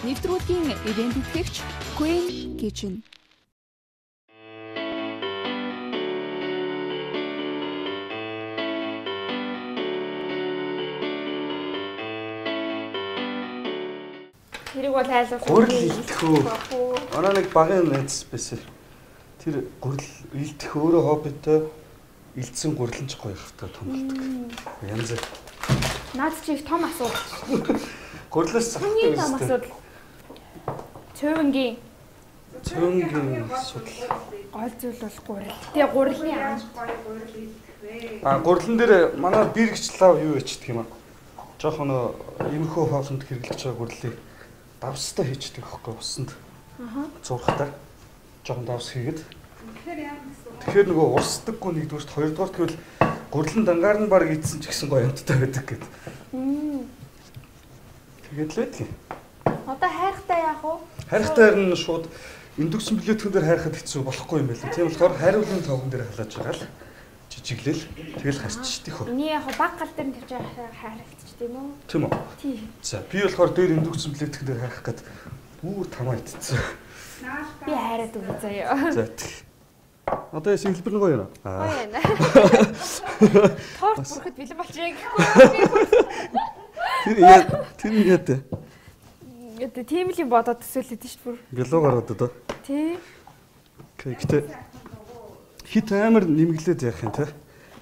Нэвтрүүлгийн ивент итгэгч Queen Kitchen. Тэрийг бол айлуулах. Гурил илтгэхөө. Манай нэг багын найз байсан. Тэр гурил илтгэх өөрөө хоббитой илдсэн гуриланч гоё хавтаа томолдог. Янз бүр. Наад чи их том асуудал. Гурилаас Хамгийн том асуудал. Цөөнгийн асуудал. гол зүйл бол гурил. Тэгээ гурилын ам. Гурилан дээр манай биргч лав юу ячдаг юм аа. Жохо нөө эмхүү хоолнд хэрэглэж байгаа гурилыг давстай хийждэг хөхгүй усанд. Зурхтаа жоохон давс хийгээд. Тэгэхээр нөгөө урсдаггүй нэгдүгürt хоёрдугаарт гэвэл гурилан дангаар нь баг ийдсэн ч гэсэн гоё амттай байдаг гэд. Тэгээд л байдаг. Одоо хайрхтай яах вэ? Хайрхтайг нь шууд индукцэн билетхэн дээр хайрхад хэцүү болохгүй юм байл. Тийм болохоор хариулын тавган дээр халааж байгаа л жижиглэл тэгэл харччихдаг хөө. Эний яг баг гал дээр нь тавьж хайрхалчих тийм үү? Тийм үү? Тийм. За би болохоор дээр индукцэн билетхэн дээр хайрхах гээд тамаа итцсэн. Би хайраад өгье заяа. За. Одоо сэлбэр нэг гоё юм аа. Гоё байна. Торт бүрхэд бэлэн болчих яг. Тэр яа тэ. Яа тийм л юм бодоод төсөөлөд шүү бүр. Гэлөө гараад одоо. Тий. Гэтэ хит амар нэмгэлээд яах юм те.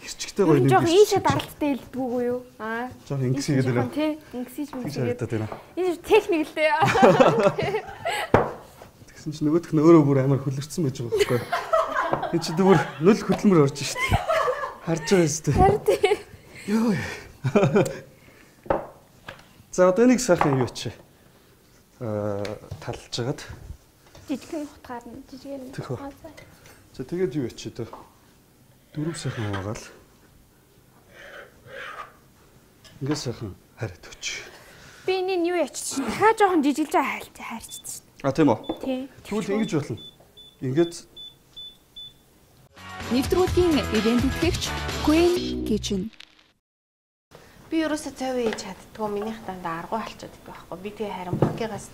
Хэрчгтэй гоё нэмгэж. Жог ийшээ даралттай илдгүүгүй юу? Жог ингэсгээд нэ. Тий. Ингэсэж мэгсгээд. Энэ техник л дээ. Тэгсэн чинь нөгөөх нь өөрөө бүр амар хөлөрцөн байж байгаа байхгүй. Энэ чи бүр нүл хөдөлмөр орж шít. Харж байгаа зү. Харин тий. Йоо. За одоо нэг сайхан юу чи? Талж жагаад. Жижигхэн утгаар нь жижигэн. За тэгээд юу чи дөө? Дөрөв сайхан угаагаал. Ингээ сайхан хараад өч. Би энэ юу ячиж дахиад жоохон жижиглж хайрчихдээ. Тийм үү? Тий. Тэгвэл ингэж болно. Ингээд Нэвтрүүлгийн ивент итгэгч Queen Kitchen. Би ерөөсөө цав хийж чаддгүй минийх дандаа аргу алчаад идэх байхгүй. Би тэгээ харин банкигаас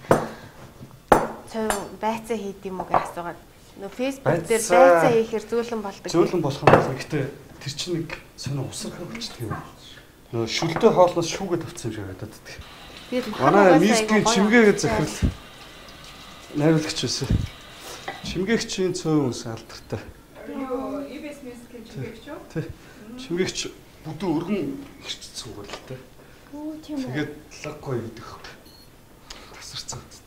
цав байцаа хийд юм уу гэж асуугаад нөө фейсбુક дээр байцаа хийхээр зөөлөн болдог. Зөөлөн болох юм байна. Гэхдээ тэр чинь нэг сонио усрахаа болчихдөг юм. Нөө шүлтэй хоолноос шүүгээд авсан юм шиг надад байдаг. Манай мискийн чимгээгээ захирал найруулагч байсан. Чимгээгчийн цөөн ус алдартай. Юу, ИБС мискийн чимгээгч юу? Тий. Чимгээгч бүдүү өргөн хэрчсэн үг л дээ. Оо тийм үү. Тэгээд лаггүй идэх. Тасарсан гэдэг.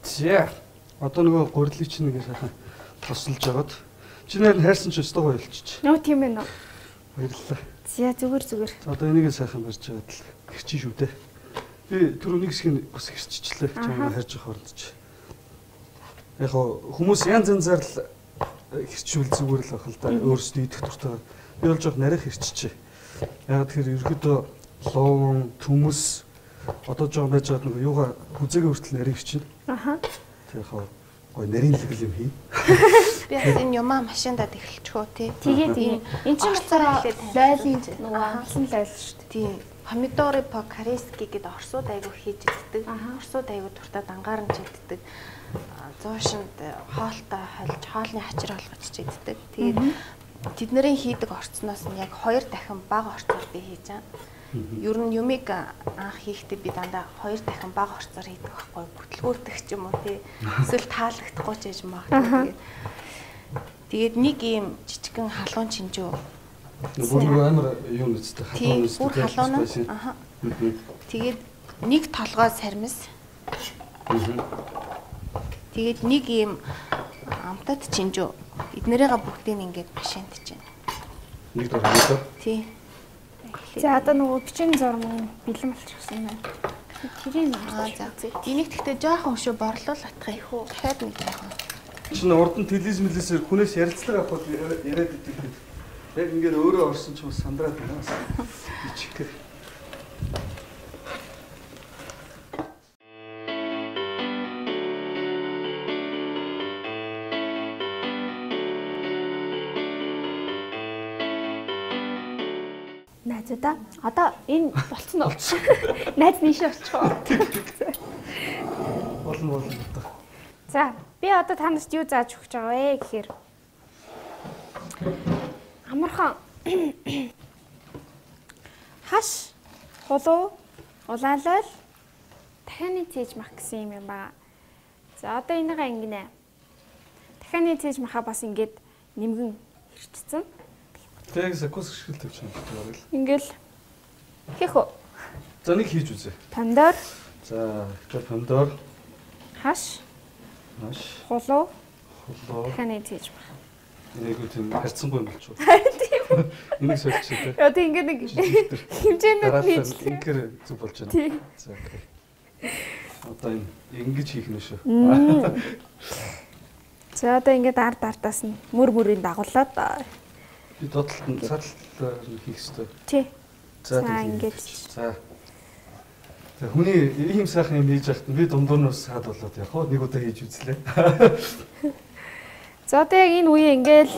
Зя. Одоо нөгөө гурилыг чинь нэг сайхан тосолж агаад чи нэр хайрсан ч өстой гоё болчих. Нөө тийм ээ нөө. Баярлалаа. Зя зүгээр. Одоо энийг сайхан барьж аваад л хэрчиж шүү дээ. Би түрүү нэг хэсгийг бас хэрччихлээ. Чамаа хайрж авах оронд чи. Яг хүмүүс янз янзаар л хэрчүүл зүгээр л байх л да. Өөрсдөө идэх дуртай. Би бол жоох нарийн хэрччихээ. Яг тэгэхээр ерөөдөө ловон, төмөс одоо жоох байж байгаа нэг юугаа хүзээгээ хүртэл нарийн хэрчинэ. Тэр яг гоё нарийн л юм хий. Би энэ юмаа машиндаад эхэлчихөө тий. Тэгээд энэ чинь болохоор лайлын нөгөө амлсан лайл шүү дээ. Тийм. Помидори по карески гэдэг орсууд айгу хийж иддэг. Орсууд айгу дуртай дангаар нь иддэг. Зуушинд хоолтой хольж хоолны хачир олгож иддэг. Тэгээд тэднэрийн хийдэг орцноос нь яг 2 дахин бага орцоор би хийж байгаа. Ер нь юмыг анх хийхдээ би дандаа 2 дахин бага орцоор хийдэг байхгүй. Бүтлгүүрдэх ч юм уу тий. Эсвэл таалагдахгүй ч гэж магадгүй. Тэгээд нэг ийм жижигхэн халуун чинжүү. Бүр амар юу нэцтэй халуун нэцтэй. Бүр халуун нь. Тэгээд нэг толгой сармис. Тэгээд нэг ийм амтад чинжүү. Эднэрийгээ бүгдийг ингээд машинд чинь. Нэг дөрөв. Тий. За одоо нөгөө бичгийн зураг бэлэн болчихсон байна. Тэрийг За. Энийг тэгтээ жоохон өшөө борлуулах их үү. Дахиад нэг жоохон. Чинь урд нь телевизмэлээсээр хүнээс ярилцлага авахд яриад идэг. Яг ингээд өөрөө орсон ч бас сандраад байна. Бичих. За да. Одоо энэ болцсон уу? Найз нийшээ очихоо. Болно одоо. За, би одоо танаас юу зааж өгч байгаа вэ гэхээр амархан хаш хулуу улаалал дахианы цээж мах гэсэн юм байна. За одоо энийгээ ингэнэ. Дахианы цээж маха бас ингээд нэмгэн хэрчсэн. Тэг закус шиг тавьж байгаа юм. Ингээл хийх үү? За нэг хийж үзье. Помидор. За ихтэй помидор. Хаш. Хаш. Хулуу. Хулуу. Дахианы цээж мах. Энийг тийм харьцангуй юм болчих. Тийм. Энийг сольчих тий. Яа тийм ингээд нэг хэмжээнд хийж. Ингээр зүг болж байна. Тийм. За окей. Одоо энэ ингэж хийх нь шүү. За одоо ингээд ард ардаас нь мөрийн дагуулад би додтолд цаалт хийх хэрэгтэй. тий. За ингээд. За. За хүний ийм сайхан юм хийж байхад би дундуурнаас саад болоод яг хоо нэг удаа хийж үзлээ. За одоо яг энэ үе ингээл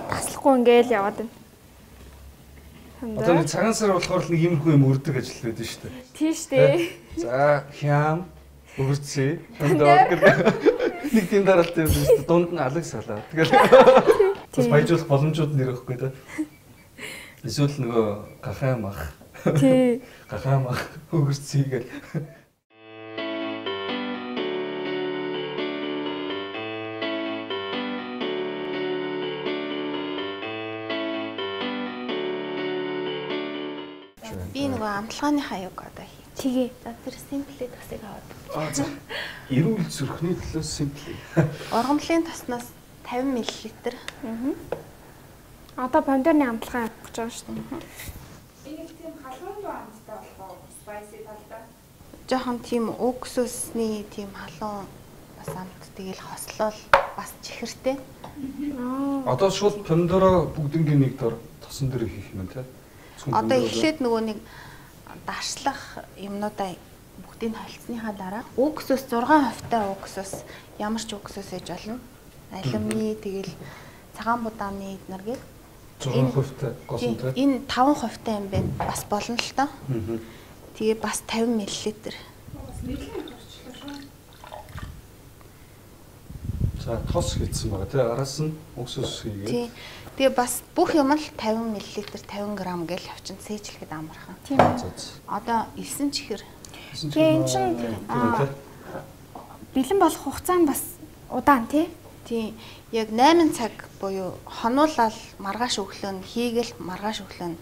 таслахгүй ингээл яваад байна. Одоо нэг цагаан сар болохоор нэг иймэрхүү юм өрдөг ажил байдаг шүү дээ. Тийм шүү дээ. За хям өрцөө помидор гэдэг нэг тийм дараалт юм шүү дээ. Дунд нь алаг салаа. Тэгэл бас баяжуулах боломжууд нэрөхгүй да. Эсвэл нөгөө гахаа мах. Тий. Гахаа мах өрцөө гэл. Би нөгөө амтлагын хаяг одоо хий. Тэгээ. За тэр симплет тасыг аваад. Аа за. Эрүүл зүрхний төлөө симпли. Оргомлын таснаас 50 мл. Одоо помидорны амтлагаа авах гэж байгаа шүү дээ. Энийг тийм халуун руу амттай болох уу? Spicy талтай. Жохон тийм уксусны тийм халуун бас амт тэгэл хослол бас чихэртэй. Одоо шууд помидороо бүгднгийн нэг дор тосон дээр хийх юм тий. Одоо эхлээд нөгөө нэг даршлах юмнуудаа бүгдийг холцсныхаа дараа уксус 6% та уксус ямар ч уксус ээж болно. Алюминий тэгэл цагаан будааны эднэр гээд 6% та госон тий. Энэ 5% та юм байна. Бас болно л тоо. Тэгээ бас 50 мл. За тос хийсэн байгаа тий. Араас нь уксус хийгээд. Тий. Тэгээ бас бүх юм л 50 мл 50 г гэж явчихсан цээжлэхэд амархан. Тийм. Одоо 9 чихэр. Тэгээ эн чинь бэлэн болох хугацаа нь бас удаан тий. Тийм. Яг 8 цаг буюу хонуулаад маргааш өглөө нь хийгээл маргааш өглөө нь.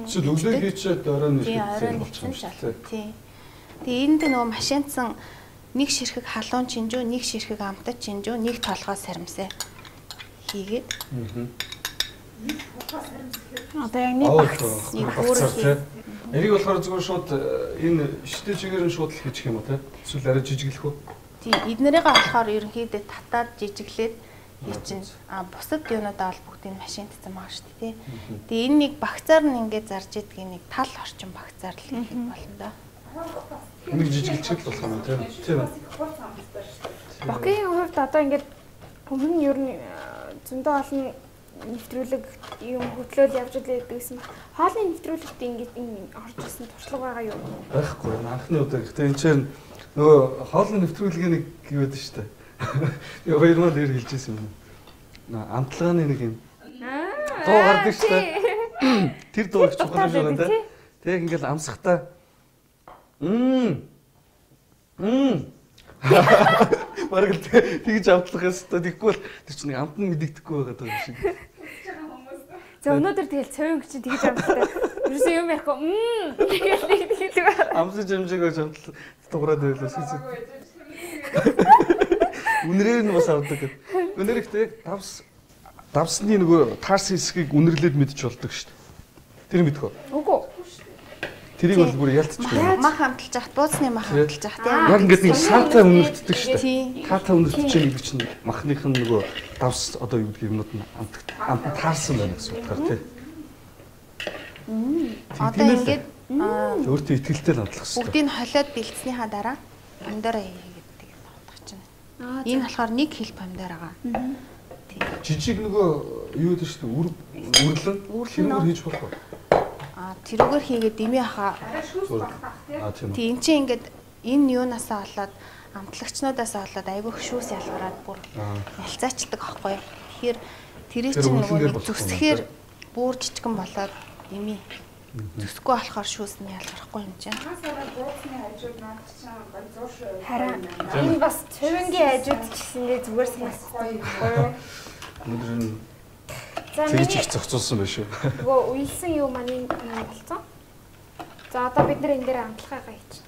Эсвэл өглөө хийчихэд орой нь Тийм, орой нь болчихсон шал. шүү дээ. Тийм. Тэгээ энд нөгөө машинцсан нэг ширхэг халуун чинжүү, нэг ширхэг амтад чинжүү, нэг толгой сарамсаа хийгээд. Одоо яг нэг багц. Нэг хөөрхий. Энийг болохоор зүгээр шууд энэ шитэй чигээр нь шууд л хийчих юм уу те? Эсвэл арай жижиглэх үү? Тийм, эднэрийгээ болохоор ерөнхийдөө татаад жижиглээд хийчин. Бусад юунуудаа бол бүгдийг машин татсан байгаа шүү дээ, тий. Тэгээ энэ нэг багцаар нь ингээд зарж идэх нэг тал орчим багцаар л хийх болно да. Энийг жижиглэхэд болох юм те? Тийм. Бокийн хувьд одоо ингээд өмнө нь ер нь зөндөө олон нэвтрүүлэг юм хөтлөөл явж ирлээ гэдгийгсэн. Хоолны нэвтрүүлэгт ингээд орж ирсэн туршлага байгаа юу? Байхгүй. Анхны удаа гэхдээ энэ чинь нөгөө хоолны нэвтрүүлгийн нэг юу байдаг шүү дээ. Яг хоёр мал ир хэлжсэн юм. Амтлагын нэг юм. Дуу гардаг шүү дээ. Тэр дуу их чухал юм шиг байна те. Тэг ингээл амсахтаа Бараг л тэгж амтлах ёстой. Тэгэхгүй бол тэр чинь амт нь мэдэгдэхгүй байгаа юм шиг. За өнөөдөр тэгэл цовын хүчин тэгж амттай. Юусэн юм яахгүй. Тэгэл Амсаж хэмжээгөө амтл дуурайд байлаа гэсэн. Үнрээр нь бас авдаг. Үнэр ихтэй давсны нөгөө таарс хэсгийг үнэрлээд мэдчих болдог шүү дээ. Тэр мэдхөө. Үгүй. Тэрийг бол бүр ялцчихгүй. Мах хамталж яхад бууцны мах хамталж яхад яг ингээд нэг саатаа үнэртдэг шүү дээ. тий. Таатаа үнэртэж байгаа гэдэг чинь махных нь нөгөө давс одоо юу гэдэг юмнууд нь амт таарсан байна гэсэн утгаар тий. Одоо ингээд өөртөө ихтгэлтэй л амтлах хэрэгтэй. бүгдийг холиод бэлдснийхаа дараа помидороо хийгээд тэгээд авах чинь. Энэ болохоор 1 кг помидор байгаа. Жижиг нөгөө юу гэдэг шүү дээ үрлэн хэрүүгээр хийж болох уу? тэрүүгээр хийгээд дими хаа. Тийм. Тийм чи ингээд энэ юунасаа болоод амтлагчнуудаас болоод айгүй их шүүс ялгараад бүр ялцаачдаг аахгүй. Тэгэхээр тэрий чинь нөгөө нэг зүсэхээр бүр жижигэн болоод дими зүсэхгүй болохоор шүүс нь ялгарахгүй юм чинь. Хасаараа бууцны хажууд наад чинь ганцуур шүү. Харин энэ бас цувингийн хажууд гэсэндээ зүгээр санагдахгүй юу? Өнөөдөр нь За тэгж их зохицуулсан байх шүү. нөгөө уйлсан юу маань юм болцсон. За одоо бид нэр энэ дээр амтлагаа хийж.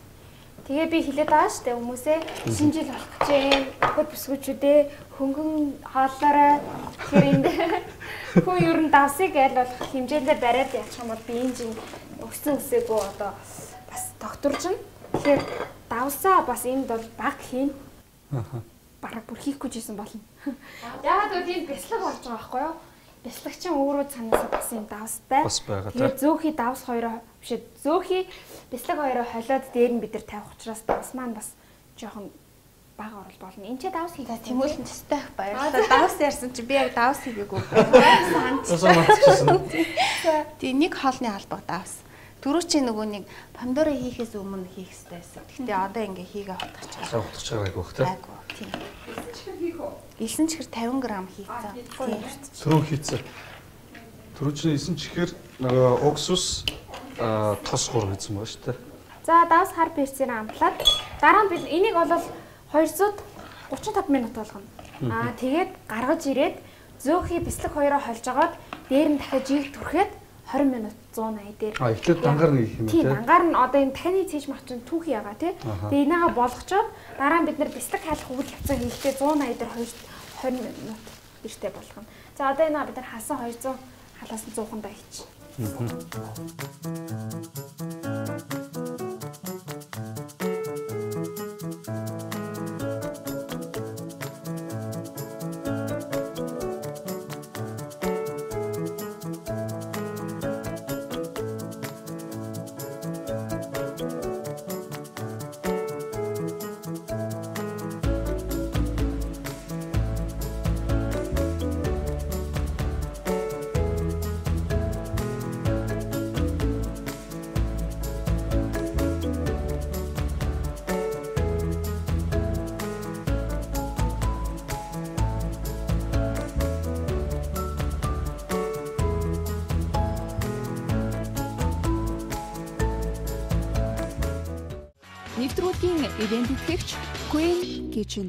Тэгээ би хэлээд байгаа шүү дээ хүмүүсээ 9 жил болох гэж юм. Хөл бүсгүүчүүдээ хөнгөн хооллоорой. Тэгэхээр энд хүн ер нь давсыг айл болох хэмжээндээ бариад явчих юм бол би энэ жин өссөн өсөөгөө одоо бас докторжин. Тэгэхээр давсаа бас энд бол баг хийн. Бараг бүр хийхгүй жисэн болно. Яагаад гэвэл энэ бяцлаг болж байгаа байхгүй юу? Бяцлагчин өөрөө цаанаас бас юм давстай. Бас байгаа тийм. Тэгээд зөөхий давс хоёроо бишээ зөөхий бяцлаг хоёроо холиод дээр нь бид нар тавих учраас давс маань бас жоохон бага орол болно. Энд ч давс хийх. Тэмүүлэн төстэй баярлалаа. Давс ярьсан чи би яг давс хийгээгүй. Тийм нэг хоолны албаг давс. Түрүү чи нөгөө нэг пандора хийхээс өмнө хийх хэрэгтэй байсан. Гэхдээ одоо ингээ хийгээ хутгачихлаа. Утгач байгаагүй бах тийм. Тийм. Чихэр хийх үү? Элсэн чихэр 50 г хийцэн. Түрүү хийцээ. Түрүү чинь 9 чихэр нөгөө уксус тос 3 хийсэн байна шүү дээ. За давс хар перцээр амтлаад дараа нь бид энийг бол 235 минут болгоно. Тэгээд гаргаж ирээд зөөхий бяцлаг хоёроо холж агаад дээр нь дахиад жиг түрхэд 20 минут 180 дээр. Эхлээд дангаар нэг юм тийм дангаар нь одоо энэ таны цээж мах чинь түүхий ягаа тий. Тэгээ энийгээ болгочоод дараа нь бид нэр бяцлаг хайлах үйл явцаа хийхдээ 180 дээр 20 минут бэртэй болгоно. За одоо энэ бид нар хасан 200 халаас нь 100 даа хийчих. Нэвтрүүлгийн ивент итгэгч Queen Kitchen